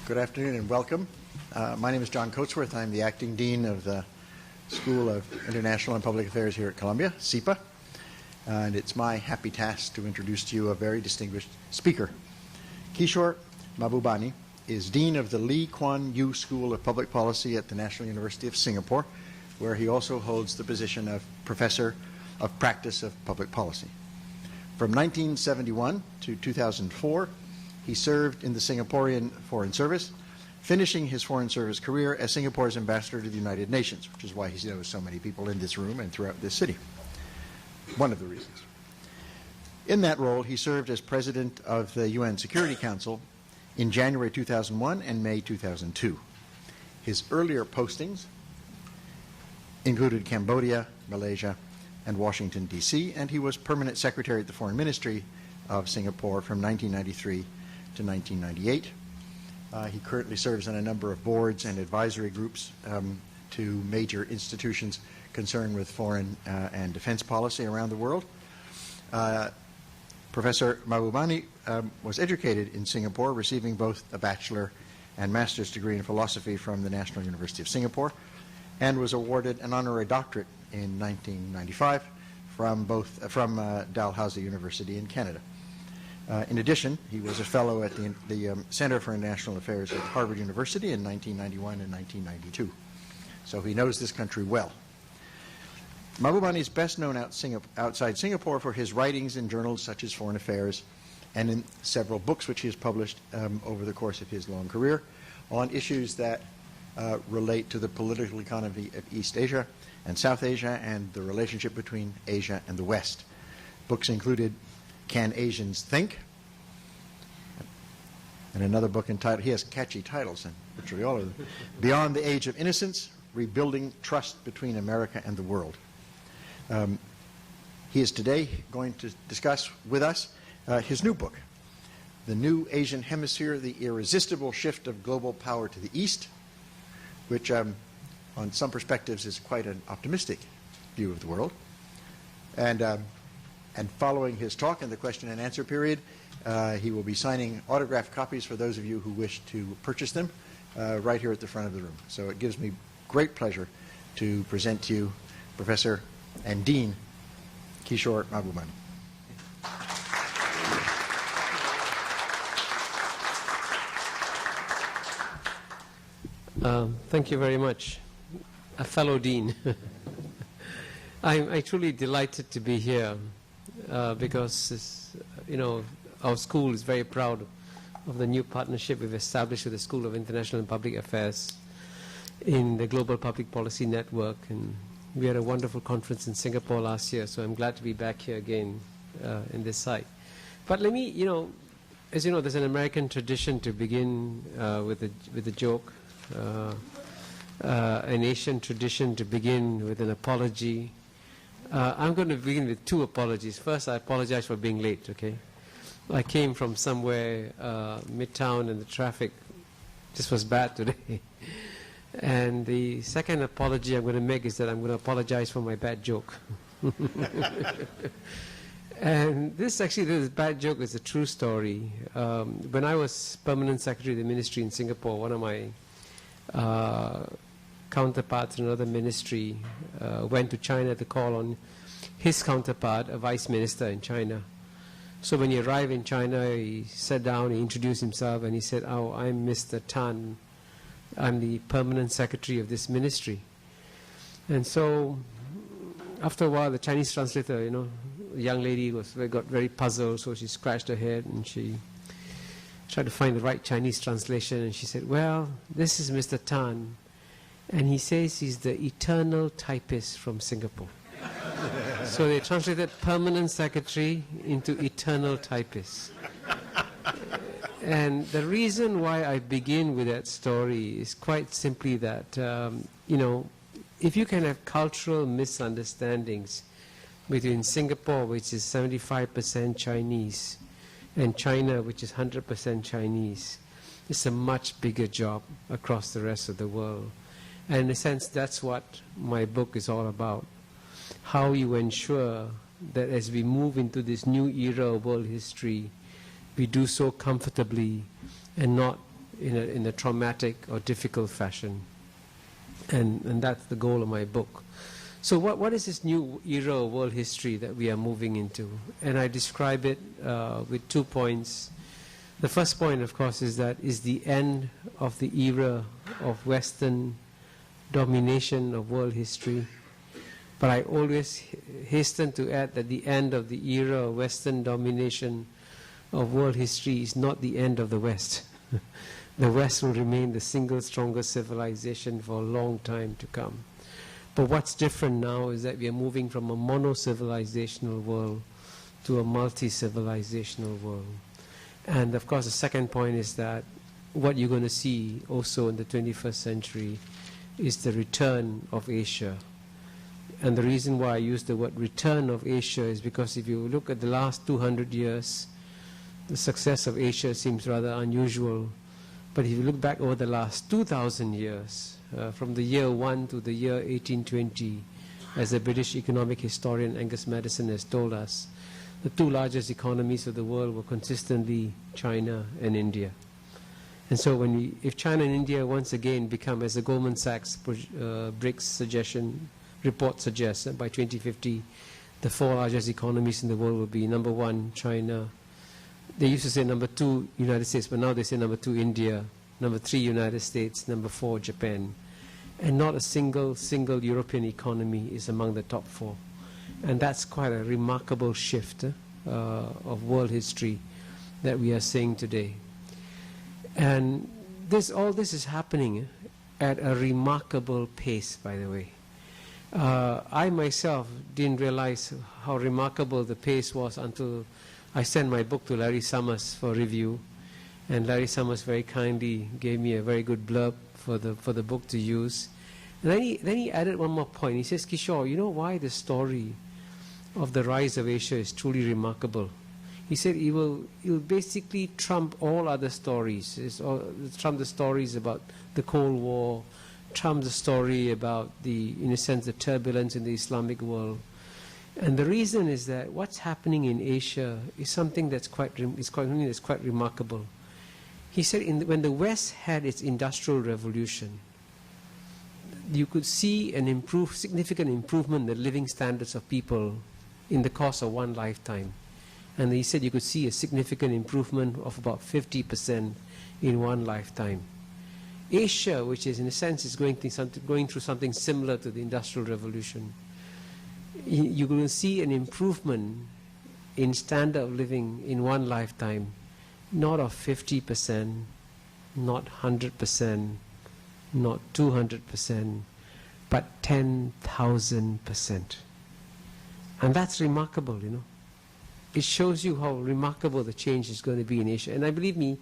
Good afternoon and welcome. My name is John Coatsworth. I'm the acting dean of the School of International and Public Affairs here at Columbia, SIPA. And it's my happy task to introduce to you a very distinguished speaker. Kishore Mahbubani is Dean of the Lee Kuan Yew School of Public Policy at the National University of Singapore, where he also holds the position of Professor of Practice of Public Policy. From 1971 to 2004, he served in the Singaporean Foreign Service, finishing his Foreign Service career as Singapore's ambassador to the United Nations, which is why he knows so many people in this room and throughout this city. One of the reasons. In that role, he served as president of the UN Security Council in January 2001 and May 2002. His earlier postings included Cambodia, Malaysia, and Washington, D.C., and he was permanent secretary at the Foreign Ministry of Singapore from 1993 to 1998. He currently serves on a number of boards and advisory groups to major institutions concerned with foreign and defense policy around the world. Professor Mahbubani was educated in Singapore, receiving both a bachelor and master's degree in philosophy from the National University of Singapore, and was awarded an honorary doctorate in 1995 from Dalhousie University in Canada. In addition, he was a fellow at the Center for International Affairs at Harvard University in 1991 and 1992. So he knows this country well. Mahbubani is best known outside Singapore for his writings in journals such as Foreign Affairs and in several books which he has published over the course of his long career on issues that relate to the political economy of East Asia and South Asia and the relationship between Asia and the West. Books included Can Asians Think? And another book entitled, he has catchy titles, and virtually all of them, Beyond the Age of Innocence, Rebuilding Trust Between America and the World. He is today going to discuss with us his new book, The New Asian Hemisphere, The Irresistible Shift of Global Power to the East, which on some perspectives is quite an optimistic view of the world. And following his talk in the question and answer period, he will be signing autographed copies for those of you who wish to purchase them right here at the front of the room. So it gives me great pleasure to present to you Professor and Dean Kishore Mahbubani. Thank you very much, a fellow Dean. I'm truly delighted to be here. Because our school is very proud of the new partnership we've established with the School of International and Public Affairs in the Global Public Policy Network. And we had a wonderful conference in Singapore last year, so I'm glad to be back here again in this site. But let me, as you know, there's an American tradition to begin with a joke, an Asian tradition to begin with an apology. I'm going to begin with two apologies. First, I apologize for being late, okay? I came from somewhere, midtown, and the traffic just was bad today. And the second apology I'm going to make is that I'm going to apologize for my bad joke. And this bad joke is a true story. When I was permanent secretary of the ministry in Singapore, one of my counterparts in another ministry went to China to call on his counterpart, a vice minister in China. So when he arrived in China, he sat down, he introduced himself, and he said, "Oh, I'm Mr. Tan. I'm the permanent secretary of this ministry." And so after a while, the Chinese translator, the young lady got very puzzled, so she scratched her head and she tried to find the right Chinese translation, and she said, "Well, this is Mr. Tan. And he says he's the eternal typist from Singapore." So they translated permanent secretary into eternal typist. And the reason why I begin with that story is quite simply that, if you can have cultural misunderstandings between Singapore, which is 75% Chinese, and China, which is 100% Chinese, it's a much bigger job across the rest of the world. And in a sense, that's what my book is all about. How you ensure that as we move into this new era of world history, we do so comfortably and not in a traumatic or difficult fashion. And that's the goal of my book. So what is this new era of world history that we are moving into? And I describe it with 2 points. The first point, of course, is that is the end of the era of Western domination of world history. But I always hasten to add that the end of the era of Western domination of world history is not the end of the West. The West will remain the single strongest civilization for a long time to come. But what's different now is that we are moving from a mono-civilizational world to a multi-civilizational world. And of course, the second point is that what you're going to see also in the 21st century is the return of Asia. And the reason why I use the word return of Asia is because if you look at the last 200 years, the success of Asia seems rather unusual. But if you look back over the last 2,000 years, from the year 1 to the year 1820, as the British economic historian Angus Maddison has told us, the two largest economies of the world were consistently China and India. And so if China and India once again become, as the Goldman Sachs BRICS report suggests, by 2050, the 4 largest economies in the world will be number 1, China. They used to say number 2, United States, but now they say number 2, India, number 3, United States, number 4, Japan. And not a single European economy is among the top 4. And that's quite a remarkable shift of world history that we are seeing today. And all this is happening at a remarkable pace, by the way. I myself didn't realize how remarkable the pace was until I sent my book to Larry Summers for review, and Larry Summers very kindly gave me a very good blurb for the book to use. And then he added one more point. He says, Kishore, you know why the story of the rise of Asia is truly remarkable? He said it will basically trump all other stories. It'll trump the stories about the Cold War, trump the story about in a sense, the turbulence in the Islamic world. And the reason is that what's happening in Asia is something that's quite remarkable. He said when the West had its Industrial Revolution, you could see significant improvement in the living standards of people in the course of one lifetime. And he said you could see a significant improvement of about 50% in one lifetime. Asia, which is in a sense is going through something similar to the Industrial Revolution, you will see an improvement in standard of living in one lifetime, not of 50%, not 100%, not 200%, but 10,000%. And that's remarkable, you know. It shows you how remarkable the change is going to be in Asia. And believe me,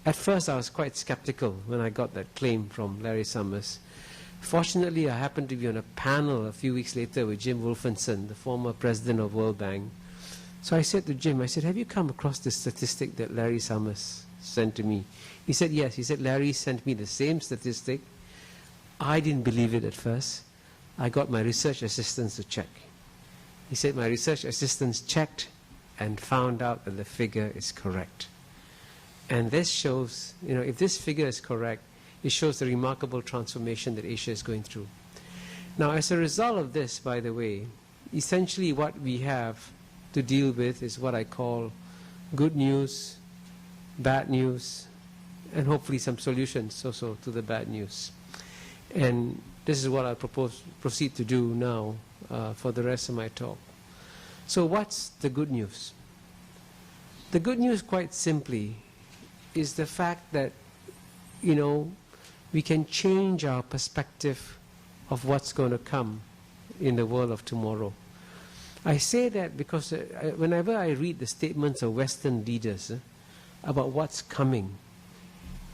at first I was quite skeptical when I got that claim from Larry Summers. Fortunately, I happened to be on a panel a few weeks later with Jim Wolfenson, the former president of World Bank. So I said to Jim, have you come across this statistic that Larry Summers sent to me? He said, yes. He said, Larry sent me the same statistic. I didn't believe it at first. I got my research assistants to check. He said, my research assistants checked and found out that the figure is correct. And this shows, if this figure is correct, it shows the remarkable transformation that Asia is going through. Now, as a result of this, by the way, essentially what we have to deal with is what I call good news, bad news, and hopefully some solutions also to the bad news. And this is what I'll proceed to do now for the rest of my talk. So what's the good news? The good news, quite simply, is the fact that, we can change our perspective of what's going to come in the world of tomorrow. I say that because whenever I read the statements of Western leaders about what's coming,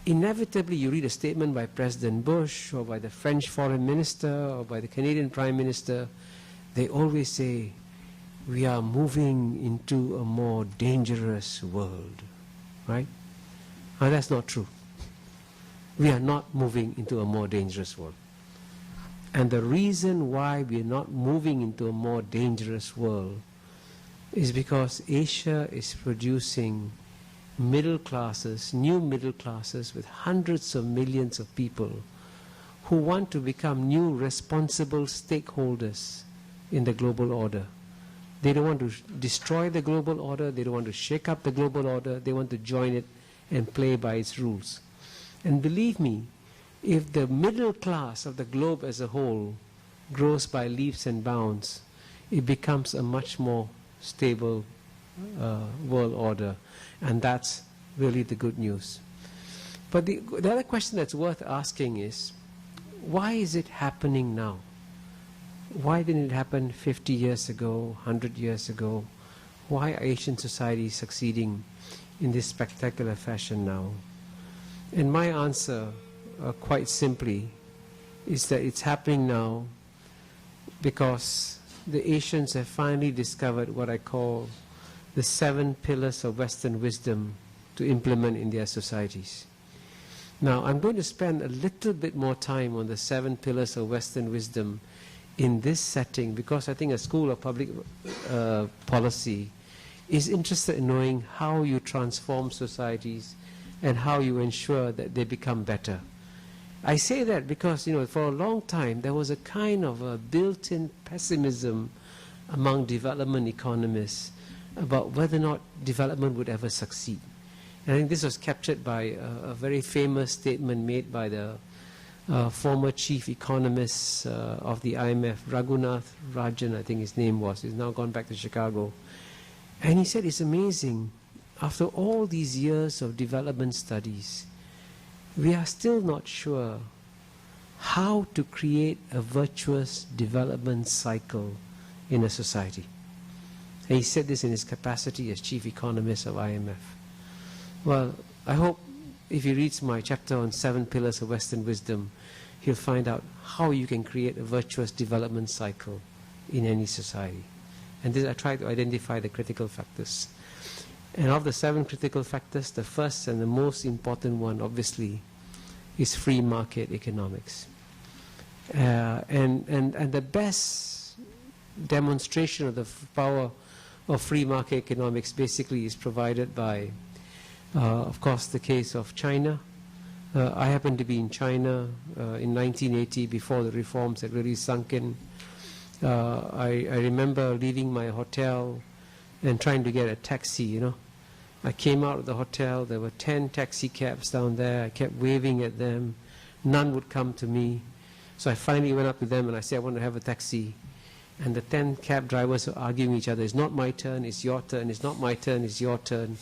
inevitably you read a statement by President Bush or by the French foreign minister or by the Canadian prime minister, they always say, we are moving into a more dangerous world, right? Now that's not true. We are not moving into a more dangerous world. And the reason why we are not moving into a more dangerous world is because Asia is producing middle classes, new middle classes with hundreds of millions of people who want to become new responsible stakeholders in the global order. They don't want to destroy the global order, they don't want to shake up the global order, they want to join it and play by its rules. And believe me, if the middle class of the globe as a whole grows by leaps and bounds, it becomes a much more stable world order. And that's really the good news. But the other question that's worth asking is, why is it happening now? Why didn't it happen 50 years ago, 100 years ago? Why are Asian societies succeeding in this spectacular fashion now? And my answer, quite simply, is that it's happening now because the Asians have finally discovered what I call the 7 pillars of Western wisdom to implement in their societies. Now, I'm going to spend a little bit more time on the 7 pillars of Western wisdom in this setting because I think a school of public policy is interested in knowing how you transform societies and how you ensure that they become better. I say that because, for a long time there was a kind of a built-in pessimism among development economists about whether or not development would ever succeed. And I think this was captured by a very famous statement made by the former chief economist of the IMF, Raghunath Rajan, I think his name was. He's now gone back to Chicago. And he said, it's amazing, after all these years of development studies, we are still not sure how to create a virtuous development cycle in a society. And he said this in his capacity as chief economist of IMF. Well, I hope if he reads my chapter on 7 pillars of Western wisdom, he'll find out how you can create a virtuous development cycle in any society. And this, I try to identify the critical factors. And of the 7 critical factors, the first and the most important one, obviously, is free market economics. And the best demonstration of the power of free market economics basically is provided by, of course, the case of China. I happened to be in China in 1980 before the reforms had really sunk in. I remember leaving my hotel and trying to get a taxi, I came out of the hotel, there were 10 taxi cabs down there, I kept waving at them, none would come to me. So I finally went up to them and I said, I want to have a taxi. And the 10 cab drivers were arguing with each other, it's not my turn, it's your turn, it's not my turn, it's your turn.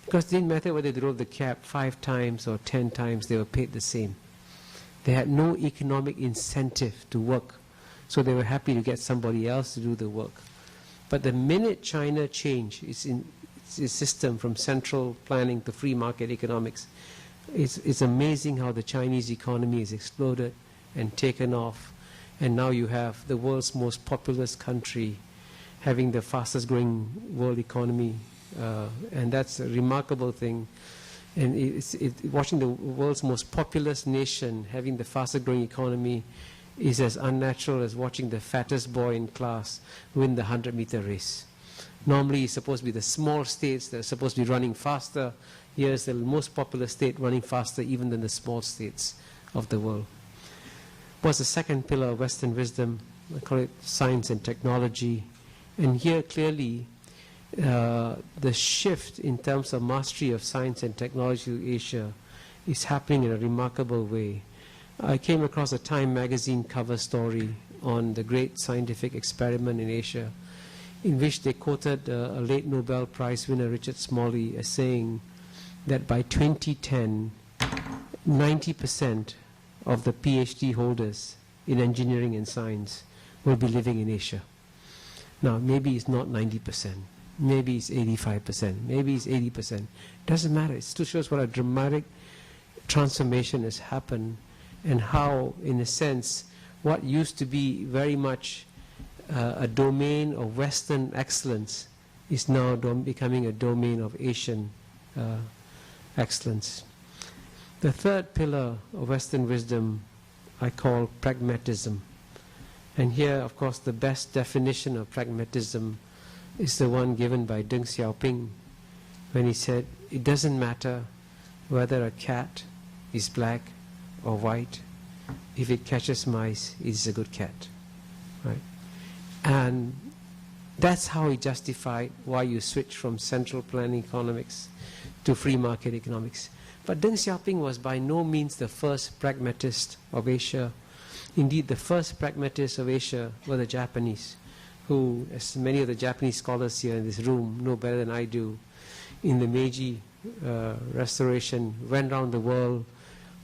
Because it didn't matter whether they drove the cab 5 times or 10 times, they were paid the same. They had no economic incentive to work, so they were happy to get somebody else to do the work. But the minute China changed its system from central planning to free market economics, it's amazing how the Chinese economy has exploded and taken off. And now you have the world's most populous country having the fastest growing world economy. And that's a remarkable thing. And watching the world's most populous nation having the fastest growing economy is as unnatural as watching the fattest boy in class win the 100-meter race. Normally it's supposed to be the small states that are supposed to be running faster. Here's the most populous state running faster even than the small states of the world. What's the second pillar of Western wisdom? I call it science and technology. And here clearly the shift in terms of mastery of science and technology in Asia is happening in a remarkable way. I came across a Time magazine cover story on the great scientific experiment in Asia, in which they quoted a late Nobel Prize winner, Richard Smalley, as saying that by 2010, 90% of the PhD holders in engineering and science will be living in Asia. Now, maybe it's not 90%, maybe it's 85%, maybe it's 80%. Doesn't matter. It still shows what a dramatic transformation has happened and how, in a sense, what used to be very much a domain of Western excellence is now becoming a domain of Asian excellence. The third pillar of Western wisdom I call pragmatism. And here, of course, the best definition of pragmatism is the one given by Deng Xiaoping when he said, it doesn't matter whether a cat is black or white. If it catches mice, it is a good cat, right? And that's how he justified why you switch from central planning economics to free market economics. But Deng Xiaoping was by no means the first pragmatist of Asia. Indeed, the first pragmatists of Asia were the Japanese, who, as many of the Japanese scholars here in this room know better than I do, in the Meiji Restoration, went around the world,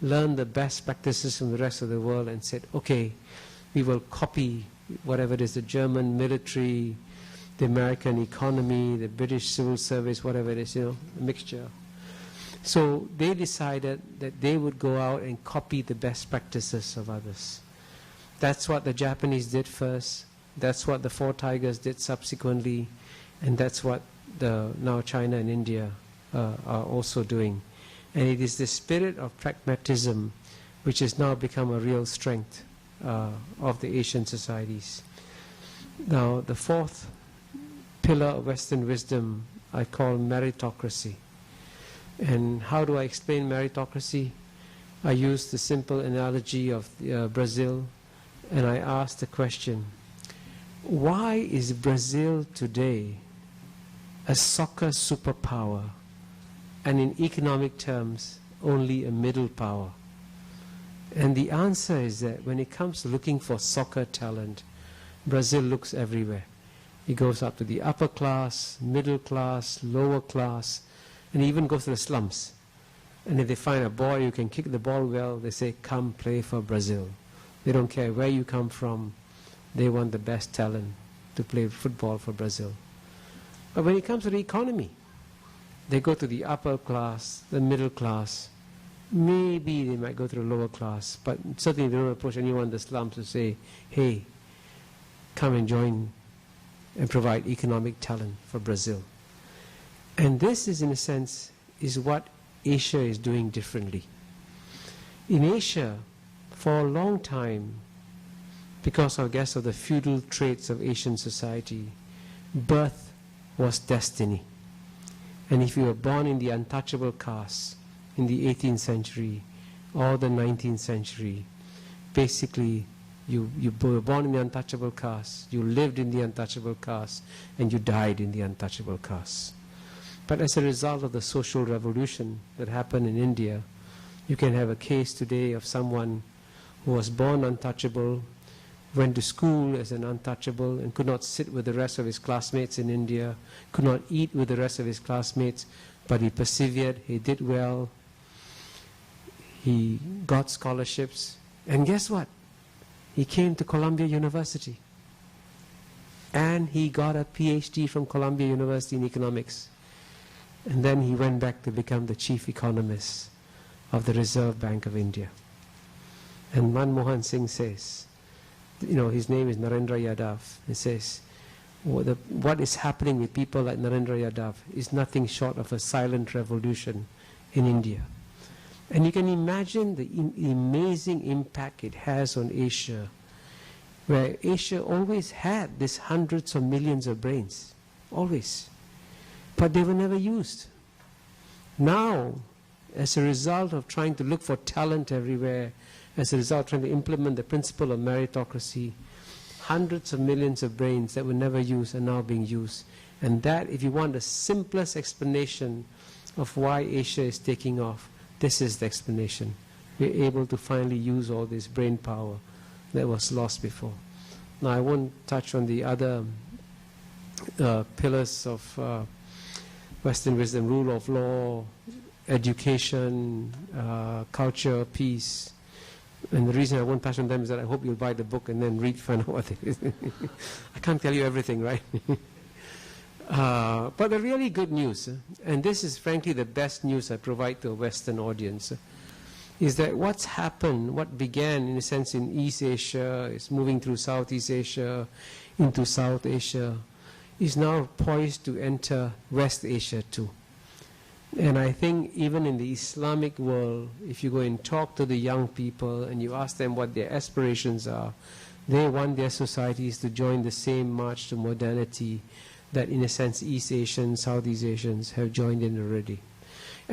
learned the best practices from the rest of the world and said, okay, we will copy whatever it is, the German military, the American economy, the British civil service, whatever it is, a mixture. So they decided that they would go out and copy the best practices of others. That's what the Japanese did first. That's what the Four Tigers did subsequently. And that's what now China and India are also doing. And it is the spirit of pragmatism which has now become a real strength of the Asian societies. Now, the fourth pillar of Western wisdom I call meritocracy. And how do I explain meritocracy? I use the simple analogy of Brazil, and I ask the question, why is Brazil today a soccer superpower and in economic terms only a middle power? And the answer is that when it comes to looking for soccer talent, Brazil looks everywhere. It goes up to the upper class, middle class, lower class, and even goes to the slums. And if they find a boy who can kick the ball well, they say, come play for Brazil. They don't care where you come from. They want the best talent to play football for Brazil. But when it comes to the economy, they go to the upper class, the middle class. Maybe they might go to the lower class, but certainly they don't approach anyone in the slums to say, hey, come and join and provide economic talent for Brazil. And this is, in a sense, is what Asia is doing differently. In Asia, for a long time, because I guess of the feudal traits of Asian society, birth was destiny. And if you were born in the untouchable caste in the 18th century or the 19th century, basically you were born in the untouchable caste, you lived in the untouchable caste, and you died in the untouchable caste. But as a result of the social revolution that happened in India, you can have a case today of someone who was born untouchable, went to school as an untouchable and could not sit with the rest of his classmates in India, could not eat with the rest of his classmates, but he persevered, he did well, he got scholarships, and guess what? He came to Columbia University, and he got a PhD from Columbia University in economics. And then he went back to become the chief economist of the Reserve Bank of India. And Manmohan Singh says, his name is Narendra Yadav. He says, what is happening with people like Narendra Yadav is nothing short of a silent revolution in India. And you can imagine the amazing impact it has on Asia, where Asia always had these hundreds of millions of brains, always. But they were never used. Now, as a result of trying to look for talent everywhere, as a result of trying to implement the principle of meritocracy, hundreds of millions of brains that were never used are now being used. And that, if you want the simplest explanation of why Asia is taking off, this is the explanation. We're able to finally use all this brain power that was lost before. Now, I won't touch on the other pillars of Western wisdom: rule of law, education, culture, peace. And the reason I won't touch on them is that I hope you'll buy the book and then find out what it is. I can't tell you everything, right? But the really good news, and this is frankly the best news I provide to a Western audience, is that what's happened, what began in a sense in East Asia, is moving through Southeast Asia, into South Asia, is now poised to enter West Asia too. And I think even in the Islamic world, if you go and talk to the young people and you ask them what their aspirations are, they want their societies to join the same march to modernity that, in a sense, East Asians, Southeast Asians have joined in already.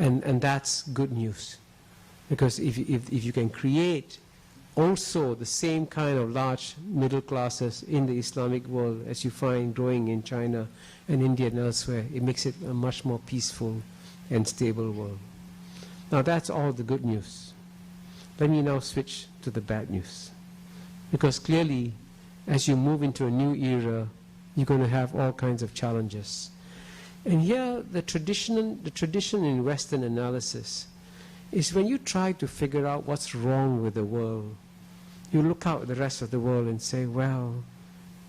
And that's good news. Because if you can create also the same kind of large middle classes in the Islamic world as you find growing in China and India and elsewhere, it makes it a much more peaceful and stable world. Now that's all the good news. Let me now switch to the bad news. Because clearly, as you move into a new era, you're going to have all kinds of challenges. And here, the tradition in Western analysis is when you try to figure out what's wrong with the world, you look out at the rest of the world and say, well,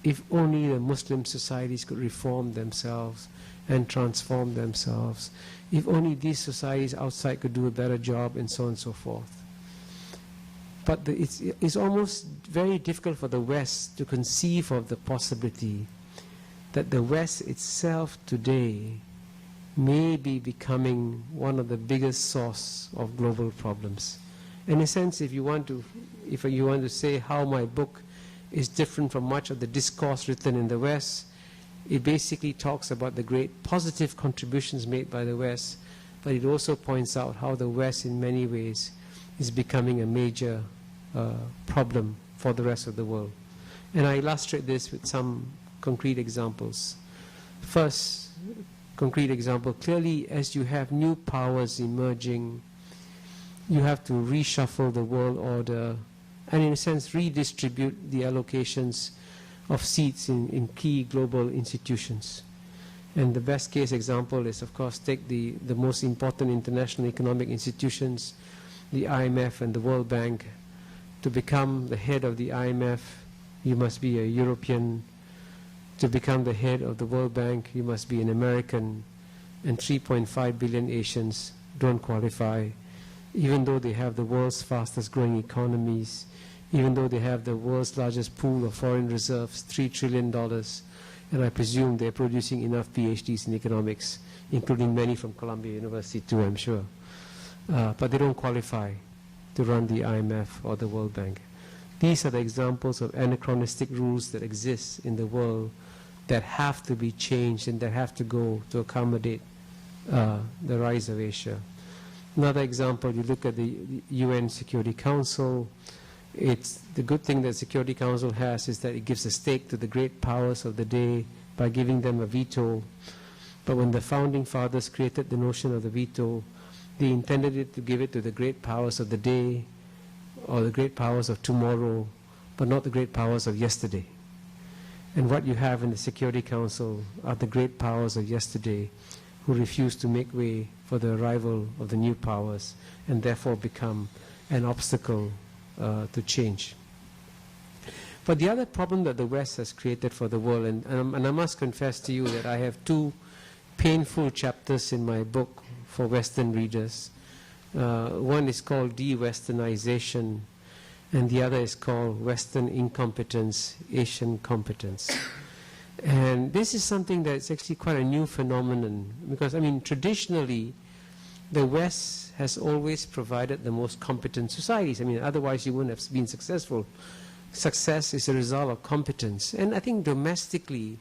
if only the Muslim societies could reform themselves and transform themselves, if only these societies outside could do a better job, and so on and so forth. But it's almost very difficult for the West to conceive of the possibility that the West itself today may be becoming one of the biggest source of global problems. In a sense, if you want to say how my book is different from much of the discourse written in the West, it basically talks about the great positive contributions made by the West, but it also points out how the West in many ways is becoming a major problem for the rest of the world. And I illustrate this with some concrete examples. First concrete example, clearly as you have new powers emerging, you have to reshuffle the world order and in a sense redistribute the allocations of seats in key global institutions. And the best case example is, of course, take the most important international economic institutions, the IMF and the World Bank. To become the head of the IMF, you must be a European. To become the head of the World Bank, you must be an American. And 3.5 billion Asians don't qualify, even though they have the world's fastest growing economies, even though they have the world's largest pool of foreign reserves, $3 trillion. And I presume they're producing enough PhDs in economics, including many from Columbia University too, I'm sure. But they don't qualify to run the IMF or the World Bank. These are the examples of anachronistic rules that exist in the world that have to be changed and that have to go to accommodate the rise of Asia. Another example, you look at the UN Security Council. It's the good thing that Security Council has is that it gives a stake to the great powers of the day by giving them a veto. But when the founding fathers created the notion of the veto, they intended it to give it to the great powers of the day or the great powers of tomorrow, but not the great powers of yesterday. And what you have in the Security Council are the great powers of yesterday who refuse to make way for the arrival of the new powers and therefore become an obstacle to change. But the other problem that the West has created for the world, and I must confess to you that I have two painful chapters in my book for Western readers. One is called De-Westernization, and the other is called Western Incompetence, Asian Competence. And this is something that's actually quite a new phenomenon, because, I mean, traditionally, the West has always provided the most competent societies. I mean, otherwise you wouldn't have been successful. Success is a result of competence. And I think domestically,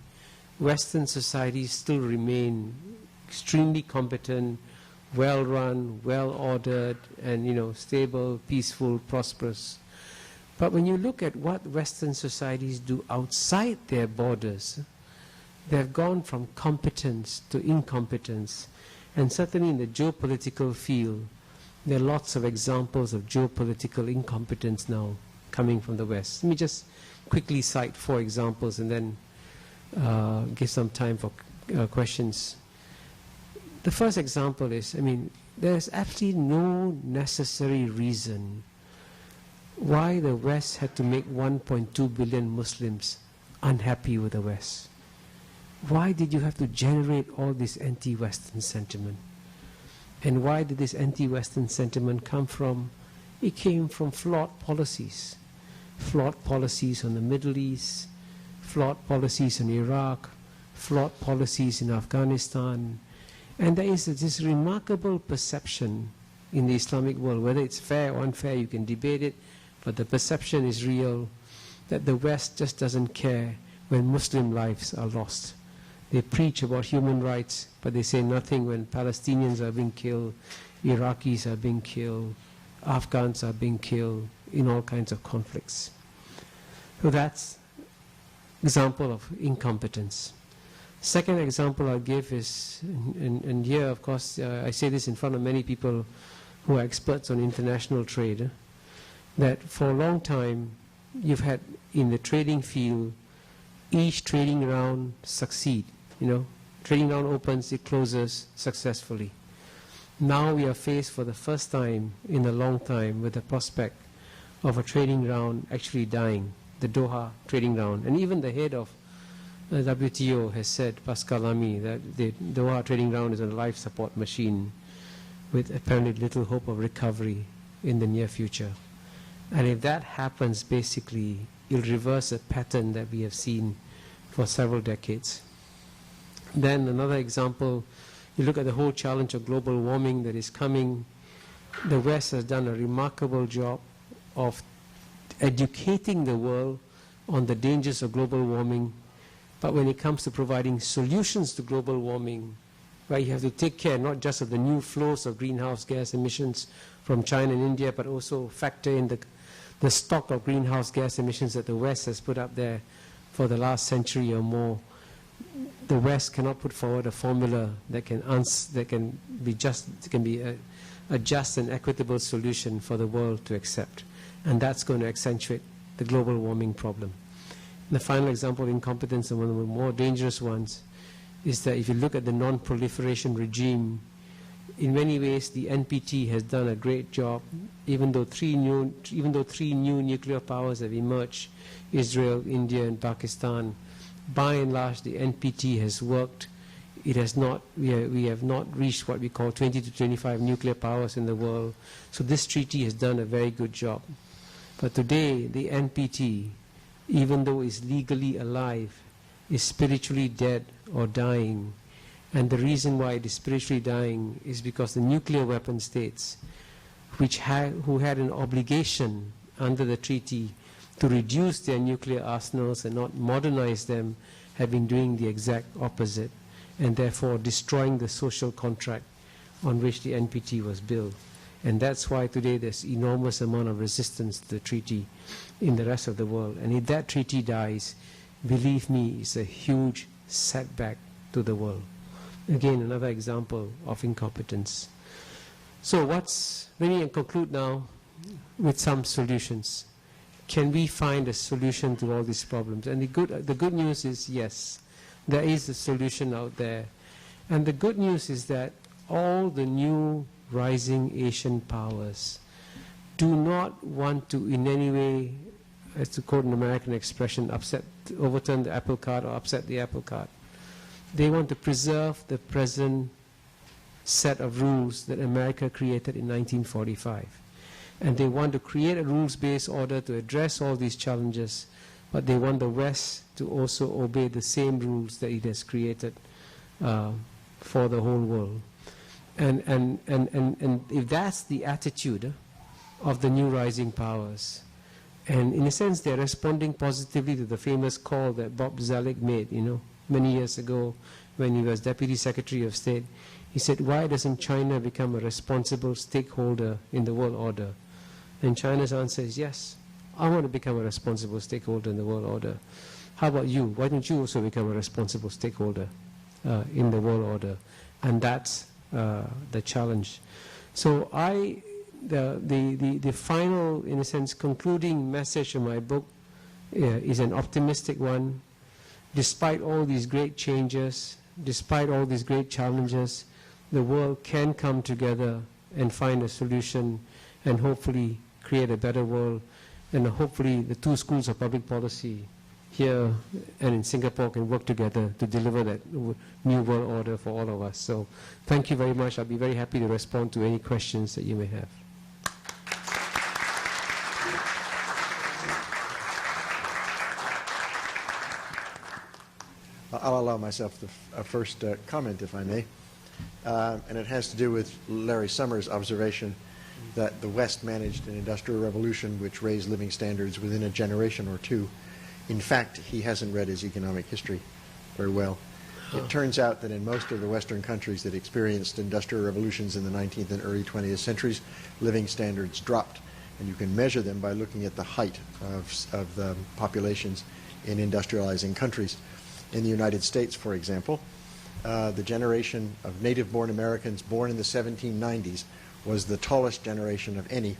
Western societies still remain extremely competent, well-run, well-ordered, and, you know, stable, peaceful, prosperous. But when you look at what Western societies do outside their borders, they've gone from competence to incompetence. And certainly in the geopolitical field, there are lots of examples of geopolitical incompetence now coming from the West. Let me just quickly cite 4 examples and then give some time for questions. The first example is, I mean, there's absolutely no necessary reason why the West had to make 1.2 billion Muslims unhappy with the West. Why did you have to generate all this anti-Western sentiment? And why did this anti-Western sentiment come from? It came from flawed policies. Flawed policies on the Middle East, flawed policies in Iraq, flawed policies in Afghanistan. And there is this remarkable perception in the Islamic world, whether it's fair or unfair, you can debate it, but the perception is real, that the West just doesn't care when Muslim lives are lost. They preach about human rights, but they say nothing when Palestinians are being killed, Iraqis are being killed, Afghans are being killed in all kinds of conflicts. So that's example of incompetence. Second example I'll give is, and here of course I say this in front of many people who are experts on international trade, that for a long time you've had in the trading field each trading round succeed. Trading round opens, it closes successfully. Now we are faced for the first time in a long time with the prospect of a trading round actually dying, the Doha trading round. And even the head of the WTO has said, Pascal Lamy, that the Doha trading round is a life support machine with apparently little hope of recovery in the near future. And if that happens, basically, it'll reverse a pattern that we have seen for several decades. Then another example, you look at the whole challenge of global warming that is coming. The West has done a remarkable job of educating the world on the dangers of global warming. But when it comes to providing solutions to global warming, right, you have to take care not just of the new flows of greenhouse gas emissions from China and India, but also factor in the stock of greenhouse gas emissions that the West has put up there for the last century or more. The West cannot put forward a formula that can be a just and equitable solution for the world to accept, and that's going to accentuate the global warming problem. And the final example of incompetence, and one of the more dangerous ones, is that if you look at the non-proliferation regime, in many ways the NPT has done a great job, even though three new nuclear powers have emerged, Israel, India, and Pakistan. By and large, the NPT has worked. It has not. We have not reached what we call 20 to 25 nuclear powers in the world. So this treaty has done a very good job. But today, the NPT, even though it's legally alive, is spiritually dead or dying. And the reason why it is spiritually dying is because the nuclear weapon states, who had an obligation under the treaty to reduce their nuclear arsenals and not modernize them, have been doing the exact opposite, and therefore destroying the social contract on which the NPT was built. And that's why today there's enormous amount of resistance to the treaty in the rest of the world. And if that treaty dies, believe me, it's a huge setback to the world. Again, another example of incompetence. So let me conclude now with some solutions. Can we find a solution to all these problems? And the good news is yes, there is a solution out there. And the good news is that all the new rising Asian powers do not want to in any way, as to quote an American expression, overturn the apple cart or upset the apple cart. They want to preserve the present set of rules that America created in 1945. And they want to create a rules-based order to address all these challenges, but they want the West to also obey the same rules that it has created for the whole world. And if that's the attitude of the new rising powers, and in a sense they're responding positively to the famous call that Bob Zoellick made, many years ago when he was Deputy Secretary of State. He said, why doesn't China become a responsible stakeholder in the world order? And China's answer is, yes, I want to become a responsible stakeholder in the world order. How about you? Why don't you also become a responsible stakeholder in the world order? And that's the challenge. So the final, in a sense, concluding message of my book is an optimistic one. Despite all these great changes, despite all these great challenges, the world can come together and find a solution and hopefully create a better world. And hopefully the two schools of public policy here and in Singapore can work together to deliver that new world order for all of us. So thank you very much. I'll be very happy to respond to any questions that you may have. I'll allow myself a first comment, if I may. And it has to do with Larry Summers' observation that the West managed an industrial revolution which raised living standards within a generation or two. In fact, he hasn't read his economic history very well. It turns out that in most of the Western countries that experienced industrial revolutions in the 19th and early 20th centuries, living standards dropped. And you can measure them by looking at the height of the populations in industrializing countries. In the United States, for example, the generation of native-born Americans born in the 1790s was the tallest generation of any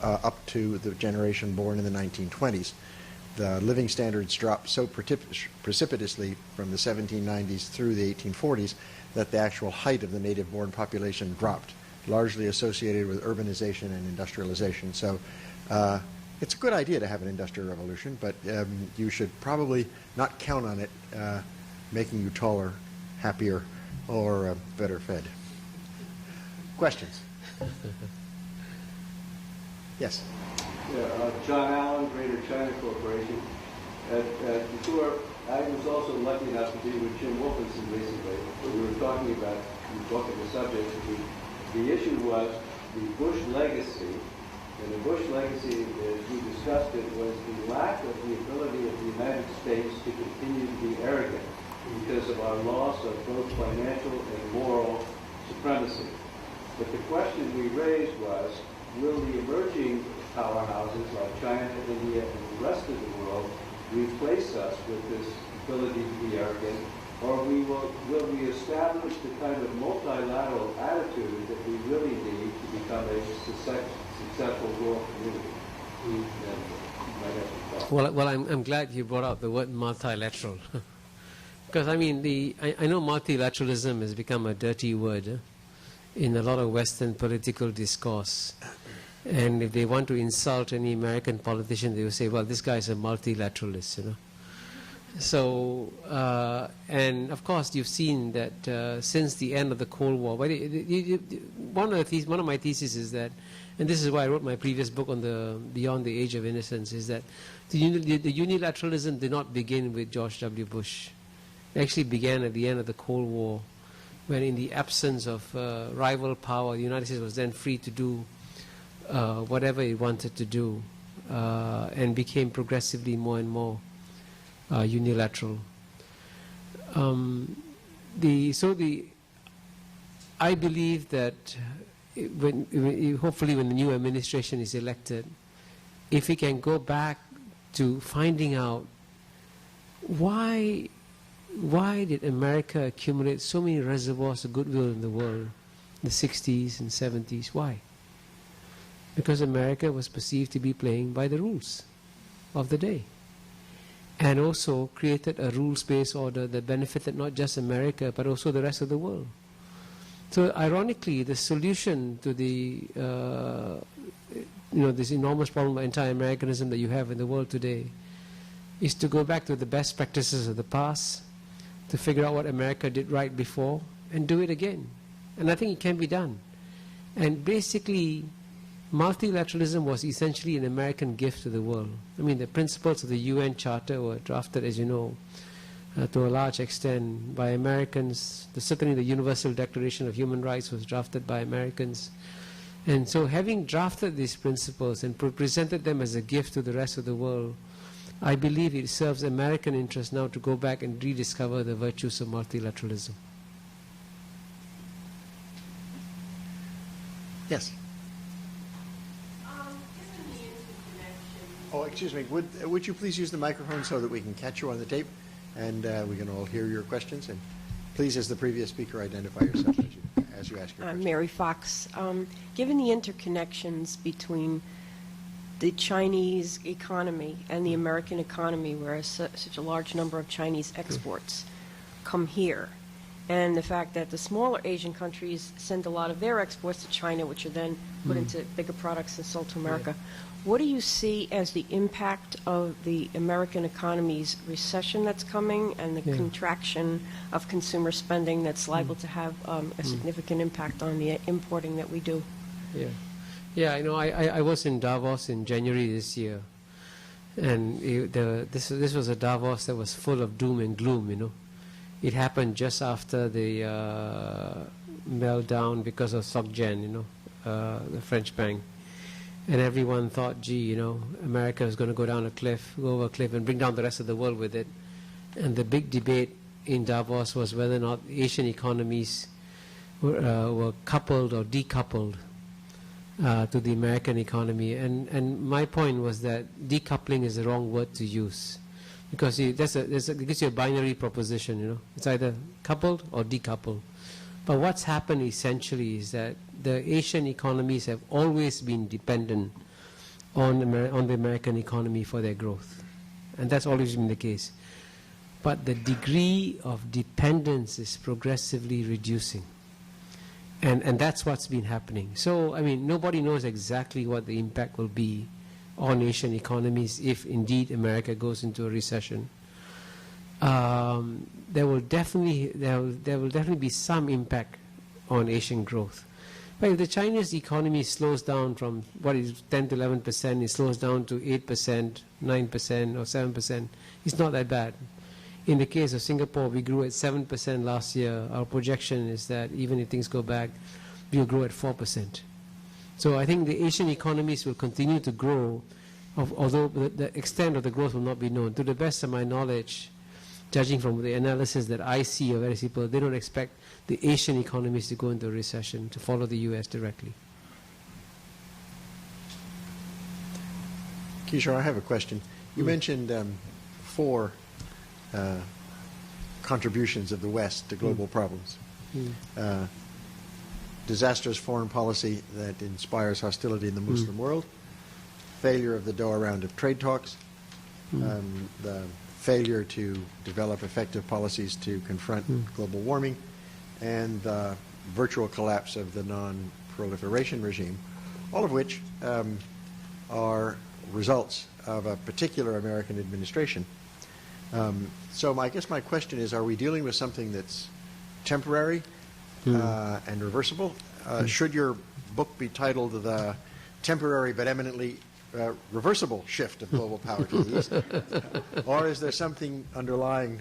up to the generation born in the 1920s. The living standards dropped so precipitously from the 1790s through the 1840s that the actual height of the native-born population dropped, largely associated with urbanization and industrialization. So it's a good idea to have an industrial revolution, but you should probably not count on it making you taller, happier, or better fed. Questions? Yes? Yeah, John Allen, Greater China Corporation. Before, I was also lucky enough to be with Jim Wolfenson recently, where we were talking about the book and the subject. The issue was the Bush legacy, and the Bush legacy, as we discussed it, was the lack of the ability of the United States to continue to be arrogant because of our loss of both financial and moral supremacy. But the question we raised was, will the emerging powerhouses like China, India, and the rest of the world replace us with this ability to be arrogant, or will we establish the kind of multilateral attitude that we really need to become a successful world community? Well, I'm glad you brought up the word multilateral. Because, I mean, I know multilateralism has become a dirty word in a lot of Western political discourse. And if they want to insult any American politician, they will say, well, this guy is a multilateralist, you know. So, and of course, you've seen that since the end of the Cold War, one of my theses is that, and this is why I wrote my previous book on the Beyond the Age of Innocence, is that the unilateralism did not begin with George W. Bush. It actually began at the end of the Cold War, when in the absence of rival power, the United States was then free to do whatever it wanted to do, and became progressively more and more unilateral. I believe that hopefully when the new administration is elected, if we can go back to finding out why did America accumulate so many reservoirs of goodwill in the world in the 60s and 70s? Why? Because America was perceived to be playing by the rules of the day, and also created a rules-based order that benefited not just America but also the rest of the world. So ironically, the solution to the this enormous problem of anti-Americanism that you have in the world today is to go back to the best practices of the past, to figure out what America did right before, and do it again. And I think it can be done. And basically, multilateralism was essentially an American gift to the world. I mean, the principles of the UN Charter were drafted, as you know, to a large extent by Americans. Certainly the Universal Declaration of Human Rights was drafted by Americans. And so having drafted these principles and presented them as a gift to the rest of the world, I believe it serves American interests now to go back and rediscover the virtues of multilateralism. Yes? Oh, excuse me. Would you please use the microphone so that we can catch you on the tape and we can all hear your questions? And please, as the previous speaker, identify yourself as you ask your question. Mary Fox. Given the interconnections between the Chinese economy and the American economy, where such a large number of Chinese exports come here, and the fact that the smaller Asian countries send a lot of their exports to China, which are then put into bigger products and sold to America, right. What do you see as the impact of the American economy's recession that's coming and the contraction of consumer spending that's liable to have a significant impact on the importing that we do? Yeah, you know, I was in Davos in January this year, and this was a Davos that was full of doom and gloom, you know. It happened just after the meltdown because of SocGen, you know, the French bank. And everyone thought, gee, you know, America is going to go over a cliff and bring down the rest of the world with it. And the big debate in Davos was whether or not Asian economies were coupled or decoupled to the American economy. And my point was that decoupling is the wrong word to use, because it gives you a binary proposition, you know. It's either coupled or decoupled. But what's happened essentially is that the Asian economies have always been dependent on the American economy for their growth. And that's always been the case. But the degree of dependence is progressively reducing. And that's what's been happening. So, I mean, nobody knows exactly what the impact will be on Asian economies if indeed America goes into a recession. There will definitely be some impact on Asian growth. But if the Chinese economy slows down from what is 10 to 11%, it slows down to 8%, 9% or 7%, it's not that bad. In the case of Singapore, we grew at 7% last year. Our projection is that even if things go back, we'll grow at 4%. So I think the Asian economies will continue to grow, although the extent of the growth will not be known. To the best of my knowledge, judging from the analysis that I see of Irresistible, they don't expect the Asian economies to go into a recession, to follow the US directly. Kishore, I have a question. You mentioned four contributions of the West to global problems. Disastrous foreign policy that inspires hostility in the Muslim world, failure of the Doha round of trade talks, the failure to develop effective policies to confront global warming, and the virtual collapse of the non-proliferation regime, all of which are results of a particular American administration. So I guess my question is, are we dealing with something that's temporary and reversible? Should your book be titled The Temporary but Eminently Reversible Shift of Global Power to the East? Or is there something underlying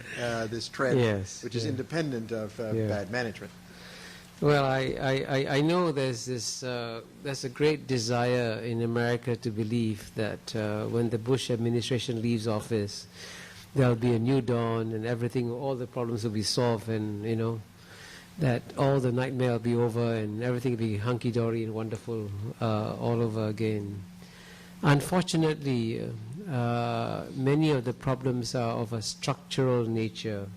this trend which is independent of bad management? Well, I know there's a great desire in America to believe that when the Bush administration leaves office, there'll be a new dawn and everything, all the problems will be solved, and, you know, that all the nightmare will be over and everything will be hunky-dory and wonderful all over again. Unfortunately, many of the problems are of a structural nature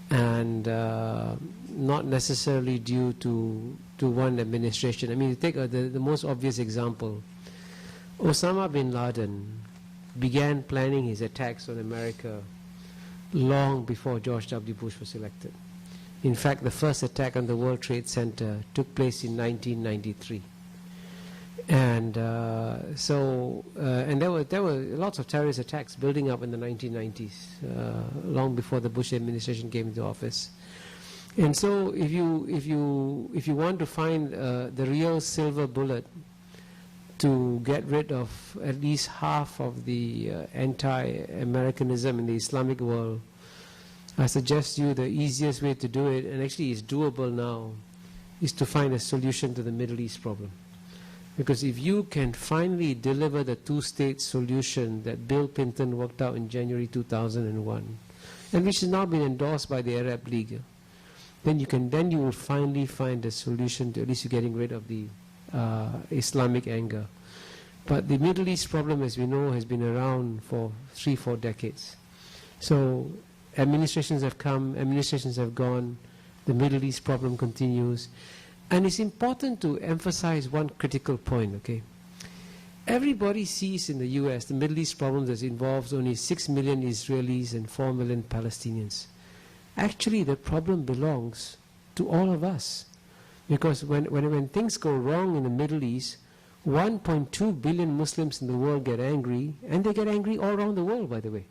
and not necessarily due to one administration. I mean, take the most obvious example. Osama bin Laden began planning his attacks on America long before George W. Bush was elected. In fact, the first attack on the World Trade Center took place in 1993. And and there were lots of terrorist attacks building up in the 1990s, long before the Bush administration came into office. And so, if you want to find the real silver bullet to get rid of at least half of the anti-Americanism in the Islamic world, I suggest you the easiest way to do it, and actually is doable now, is to find a solution to the Middle East problem. Because if you can finally deliver the two-state solution that Bill Clinton worked out in January 2001, and which has now been endorsed by the Arab League, then you will finally find a solution to at least getting rid of the Islamic anger. But the Middle East problem, as we know, has been around for 3-4 decades. So administrations have come, administrations have gone, the Middle East problem continues. And it's important to emphasize one critical point, okay? Everybody sees in the US the Middle East problem that involves only 6 million Israelis and 4 million Palestinians. Actually, the problem belongs to all of us. Because when things go wrong in the Middle East, 1.2 billion Muslims in the world get angry, and they get angry all around the world, by the way.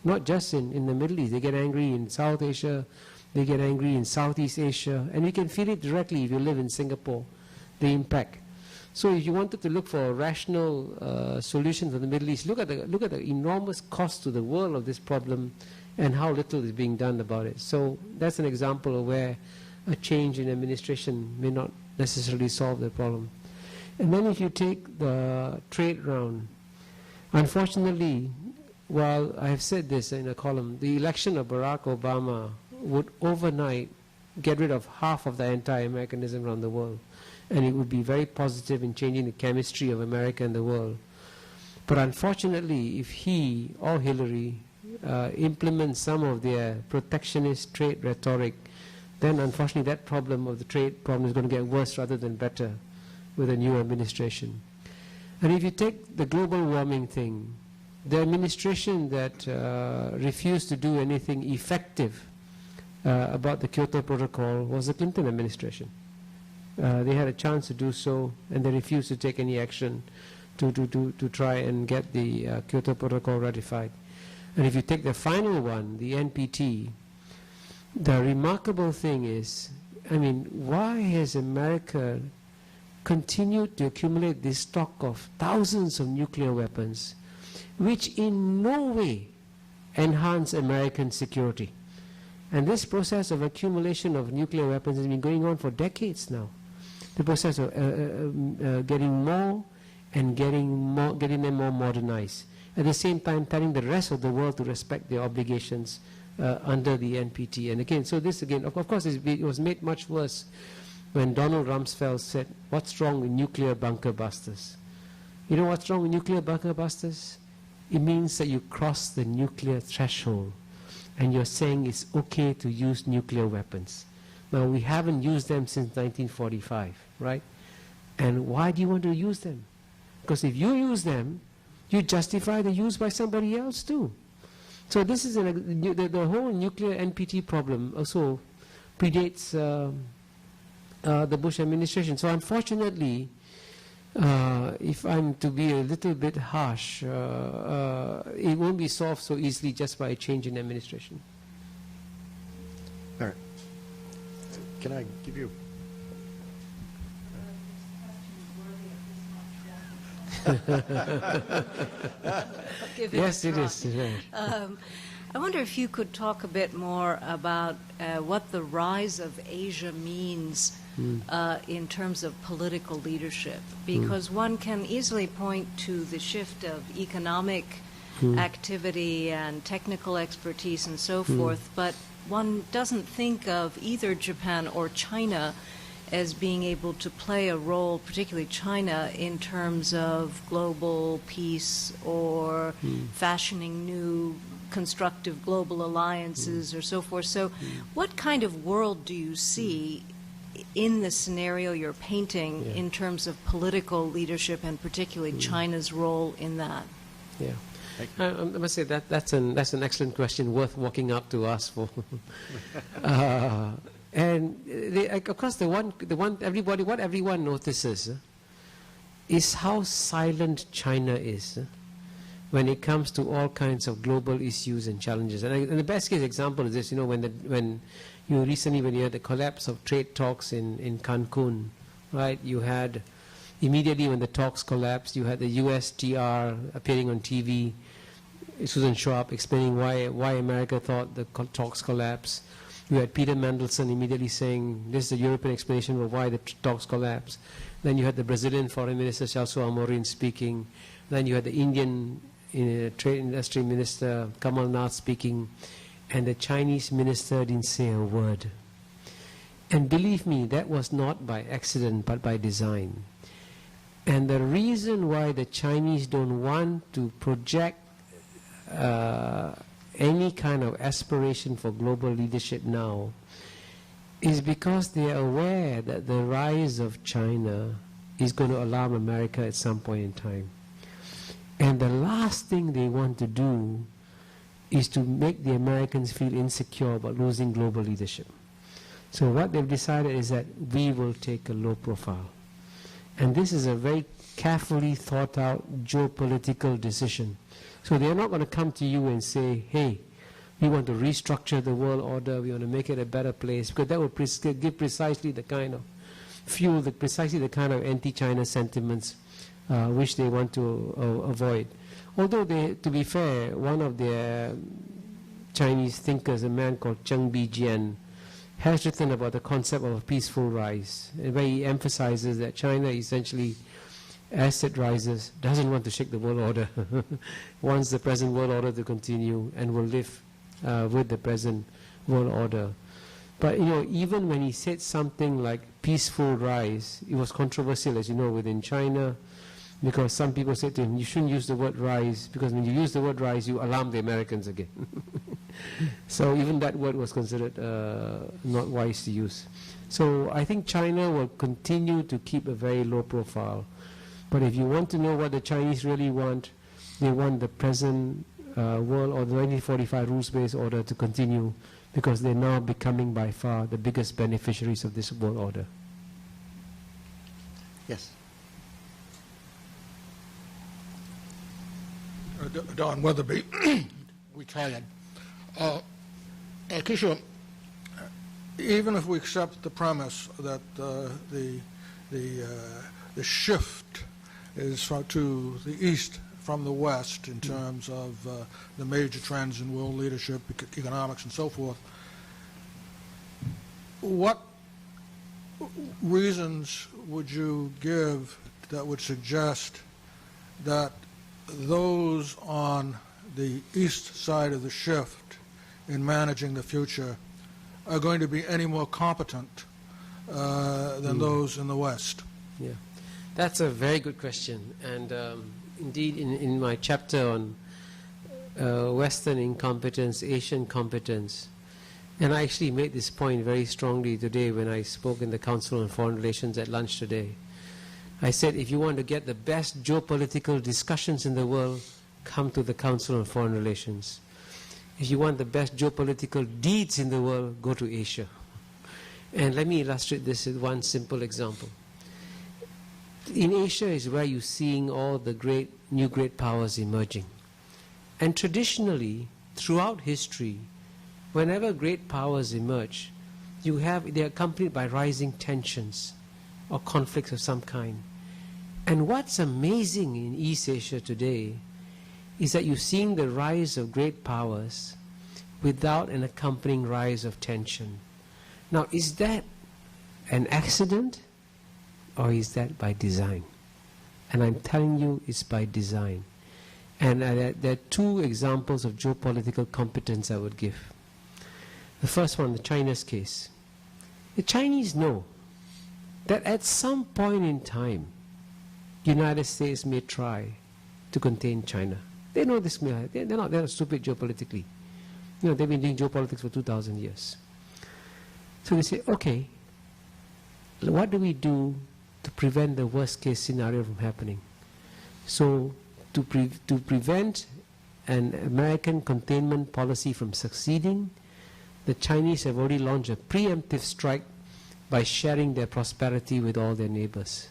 Not just in the Middle East. They get angry in South Asia, they get angry in Southeast Asia, and you can feel it directly if you live in Singapore, the impact. So if you wanted to look for a rational solution for the Middle East, look at the enormous cost to the world of this problem and how little is being done about it. So that's an example of where a change in administration may not necessarily solve the problem. And then if you take the trade round, unfortunately, while I have said this in a column, the election of Barack Obama would overnight get rid of half of the anti-Americanism around the world, and it would be very positive in changing the chemistry of America and the world. But unfortunately, if he or Hillary implement some of their protectionist trade rhetoric, then unfortunately that problem of the trade problem is going to get worse rather than better with a new administration. And if you take the global warming thing, the administration that refused to do anything effective about the Kyoto Protocol was the Clinton administration. They had a chance to do so, and they refused to take any action to try and get the Kyoto Protocol ratified. And if you take the final one, the NPT, the remarkable thing is, I mean, why has America continued to accumulate this stock of thousands of nuclear weapons, which in no way enhance American security? And this process of accumulation of nuclear weapons has been going on for decades now. The process of getting more and getting them more modernized. At the same time, telling the rest of the world to respect their obligations under the NPT. And again, so this again, of course, it was made much worse when Donald Rumsfeld said, "What's wrong with nuclear bunker busters?" You know what's wrong with nuclear bunker busters? It means that you cross the nuclear threshold, and you're saying it's okay to use nuclear weapons. Now, we haven't used them since 1945, right? And why do you want to use them? Because if you use them, you justify the use by somebody else too. So this is the whole nuclear NPT problem also predates the Bush administration. So unfortunately, if I'm to be a little bit harsh, it won't be solved so easily just by a change in administration. All right. Can I give you? Yes, it is. I wonder if you could talk a bit more about what the rise of Asia means in terms of political leadership, because one can easily point to the shift of economic activity and technical expertise and so forth, but one doesn't think of either Japan or China as being able to play a role, particularly China, in terms of global peace or fashioning new constructive global alliances or so forth. So what kind of world do you see in the scenario you're painting in terms of political leadership and particularly China's role in that? Yeah. I must say that's an excellent question, worth walking up to us for. And of course, what everyone notices is how silent China is when it comes to all kinds of global issues and challenges. And the best case example is this: when you had the collapse of trade talks in Cancun, right? You had immediately when the talks collapsed, you had the U.S. TR appearing on TV, Susan Schwab explaining why America thought the talks collapsed. You had Peter Mandelson immediately saying, this is the European explanation of why the talks collapsed. Then you had the Brazilian Foreign Minister, Celso Amorim, speaking. Then you had the Indian Trade Industry Minister, Kamal Nath, speaking. And the Chinese minister didn't say a word. And believe me, that was not by accident, but by design. And the reason why the Chinese don't want to project any kind of aspiration for global leadership now is because they are aware that the rise of China is going to alarm America at some point in time. And the last thing they want to do is to make the Americans feel insecure about losing global leadership. So what they've decided is that we will take a low profile. And this is a very carefully thought out geopolitical decision. So they're not going to come to you and say, hey, we want to restructure the world order, we want to make it a better place, because that will give precisely the kind of fuel, precisely the kind of anti-China sentiments which they want to avoid. Although, to be fair, one of their Chinese thinkers, a man called Cheng Bijian, has written about the concept of a peaceful rise, where he emphasizes that China essentially as it rises, doesn't want to shake the world order, wants the present world order to continue and will live with the present world order. But, even when he said something like peaceful rise, it was controversial, as you know, within China, because some people said to him, you shouldn't use the word rise, because when you use the word rise, you alarm the Americans again. So even that word was considered not wise to use. So I think China will continue to keep a very low profile. But if you want to know what the Chinese really want, they want the present world or the 1945 rules-based order to continue, because they're now becoming by far the biggest beneficiaries of this world order. Yes. Don Weatherby, retired. Kishore, even if we accept the premise that the shift is to the east from the west in terms of the major trends in world leadership, economics, and so forth, what reasons would you give that would suggest that those on the east side of the shift in managing the future are going to be any more competent than those in the west? Yeah, that's a very good question. And indeed, in my chapter on Western incompetence, Asian competence, and I actually made this point very strongly today when I spoke in the Council on Foreign Relations at lunch today. I said, if you want to get the best geopolitical discussions in the world, come to the Council on Foreign Relations. If you want the best geopolitical deeds in the world, go to Asia. And let me illustrate this with one simple example. In Asia is where you're seeing all the new great powers emerging. And traditionally, throughout history, whenever great powers emerge, they're accompanied by rising tensions or conflicts of some kind. And what's amazing in East Asia today is that you're seeing the rise of great powers without an accompanying rise of tension. Now, is that an accident or is that by design? And I'm telling you, it's by design. And there are two examples of geopolitical competence I would give. The first one, the China's case. The Chinese know that at some point in time, United States may try to contain China. They know this. They're not stupid geopolitically. They've been doing geopolitics for 2,000 years. So they say, okay, what do we do to prevent the worst case scenario from happening? So to prevent an American containment policy from succeeding, the Chinese have already launched a preemptive strike by sharing their prosperity with all their neighbors.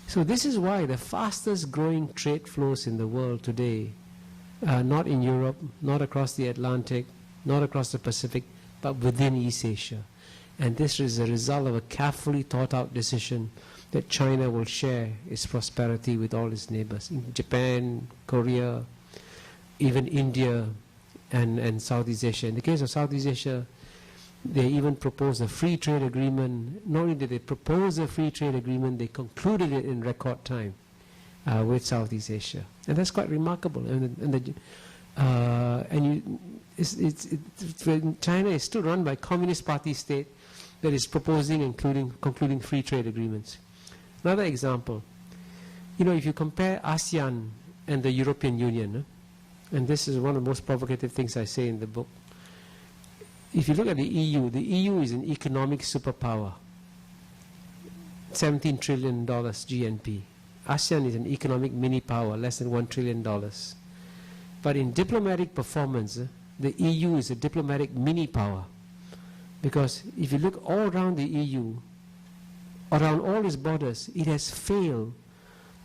So this is why the fastest growing trade flows in the world today are not in Europe, not across the Atlantic, not across the Pacific, but within East Asia. And this is a result of a carefully thought out decision that China will share its prosperity with all its neighbors. In Japan, Korea, even India, and Southeast Asia. In the case of Southeast Asia, they even proposed a free trade agreement. Not only did they propose a free trade agreement, they concluded it in record time with Southeast Asia. And that's quite remarkable. China is still run by a Communist Party state that is proposing and concluding free trade agreements. Another example, if you compare ASEAN and the European Union, and this is one of the most provocative things I say in the book. If you look at the EU is an economic superpower, $17 trillion GNP. ASEAN is an economic mini power, less than $1 trillion. But in diplomatic performance, the EU is a diplomatic mini power. Because if you look all around the EU, around all its borders, it has failed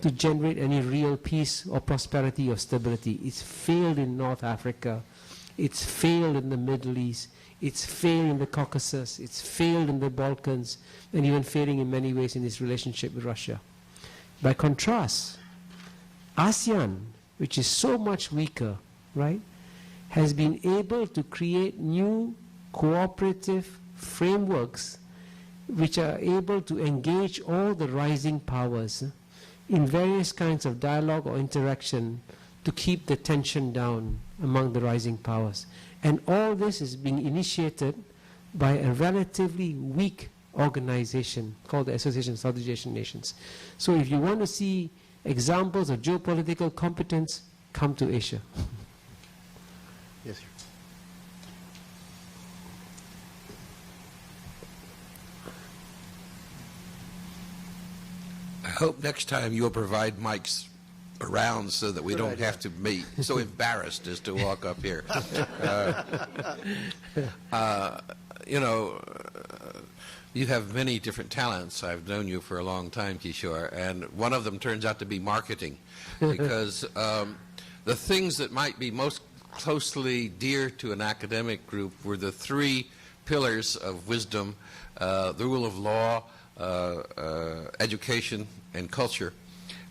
to generate any real peace or prosperity or stability. It's failed in North Africa. It's failed in the Middle East. It's failed in the Caucasus. It's failed in the Balkans, and even failing in many ways in its relationship with Russia. By contrast, ASEAN, which is so much weaker, right, has been able to create new cooperative frameworks which are able to engage all the rising powers in various kinds of dialogue or interaction to keep the tension down among the rising powers. And all this is being initiated by a relatively weak organization called the Association of Southeast Asian Nations. So if you want to see examples of geopolitical competence, come to Asia. Yes, sir. I hope next time you'll provide mics around so that we Good don't idea. have to be so embarrassed as to walk up here. You know, you have many different talents. I've known you for a long time, Kishore, and one of them turns out to be marketing, because the things that might be most closely dear to an academic group were the three pillars of wisdom, the rule of law, education, and culture.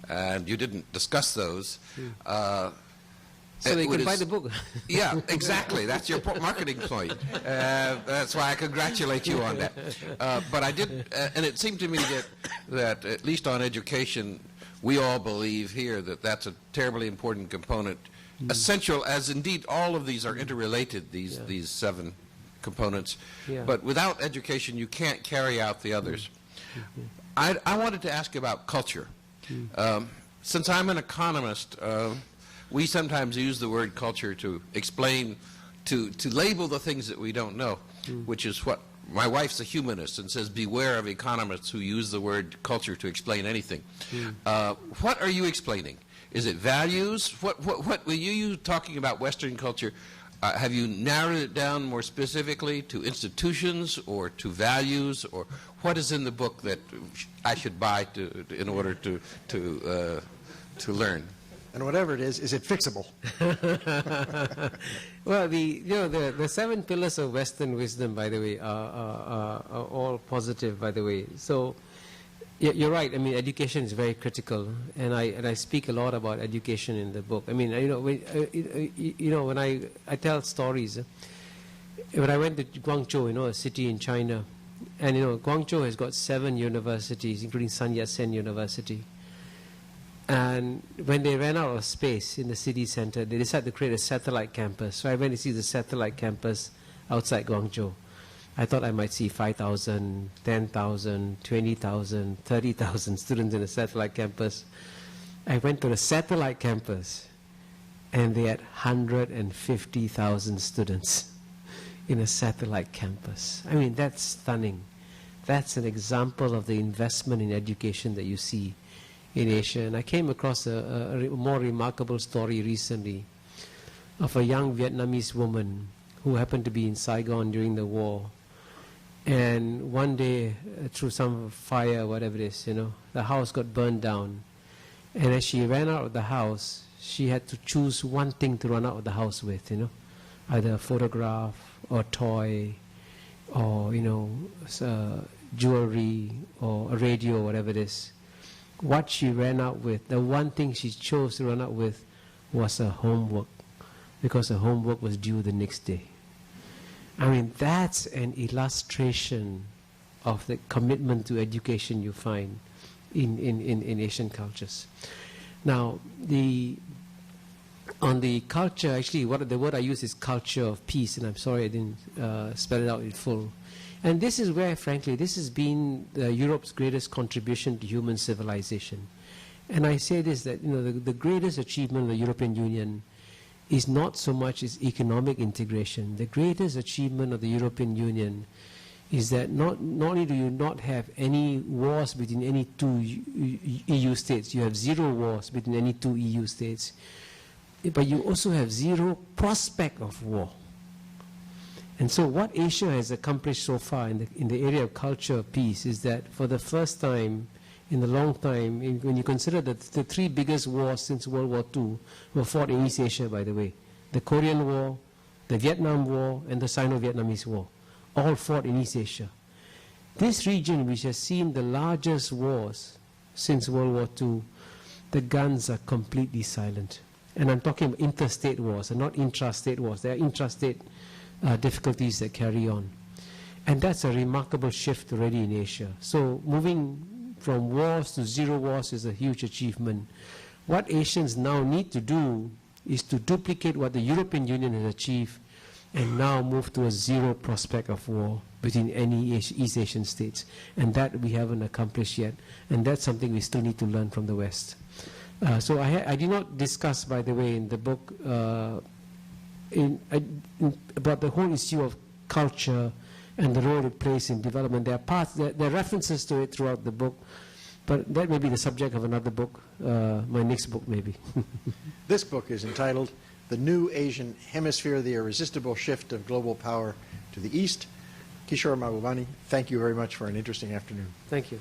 And you didn't discuss those. So they could buy the book. Yeah, exactly. That's your marketing point. That's why I congratulate you on that. But I did, and it seemed to me that at least on education, we all believe here that that's a terribly important component, essential, as indeed all of these are interrelated, these 7 components. Yeah. But without education, you can't carry out the others. I wanted to ask about culture. Since I'm an economist, we sometimes use the word culture to explain, to label the things that we don't know, which is what my wife's a humanist and says beware of economists who use the word culture to explain anything. What are you explaining? Is it values? What were you talking about Western culture? Have you narrowed it down more specifically to institutions or to values, or what is in the book that I should buy in order to learn? And whatever it is it fixable? Well, the 7 pillars of Western wisdom, by the way, are all positive, by the way. So you're right. I mean, education is very critical, and I speak a lot about education in the book. I mean, when I tell stories. When I went to Guangzhou, a city in China, and Guangzhou has got 7 universities, including Sun Yat-sen University. And when they ran out of space in the city center, they decided to create a satellite campus. So I went to see the satellite campus outside Guangzhou. I thought I might see 5,000, 10,000, 20,000, 30,000 students in a satellite campus. I went to the satellite campus, and they had 150,000 students in a satellite campus. I mean, that's stunning. That's an example of the investment in education that you see in Asia. And I came across a more remarkable story recently of a young Vietnamese woman who happened to be in Saigon during the war. And one day, through some fire, whatever it is, the house got burned down. And as she ran out of the house, she had to choose one thing to run out of the house with, either a photograph or a toy or, jewelry or a radio or whatever it is. What she ran out with, the one thing she chose to run out with, was her homework, because her homework was due the next day. I mean, that's an illustration of the commitment to education you find in Asian cultures. Now, on the culture, actually, the word I use is culture of peace, and I'm sorry I didn't spell it out in full. And this is where, frankly, this has been Europe's greatest contribution to human civilization. And I say this, that the greatest achievement of the European Union is not so much its economic integration. The greatest achievement of the European Union is that not only do you not have any wars between any 2 EU states, you have 0 wars between any 2 EU states, but you also have 0 prospect of war. And so what Asia has accomplished so far in the area of culture of peace is that for the first time in a long time, when you consider that the 3 biggest wars since World War II were fought in East Asia, by the way, the Korean War, the Vietnam War, and the Sino-Vietnamese War, all fought in East Asia. This region, which has seen the largest wars since World War II, the guns are completely silent. And I'm talking about interstate wars and not intrastate wars. There are intrastate difficulties that carry on. And that's a remarkable shift already in Asia. So moving from wars to zero wars is a huge achievement. What Asians now need to do is to duplicate what the European Union has achieved and now move to a zero prospect of war between any East Asian states. And that we haven't accomplished yet. And that's something we still need to learn from the West. So I did not discuss, by the way, in the book about the whole issue of culture and the role it plays in development. There are references to it throughout the book, but that may be the subject of another book, my next book maybe. This book is entitled The New Asian Hemisphere, The Irresistible Shift of Global Power to the East. Kishore Mahbubani, thank you very much for an interesting afternoon. Thank you.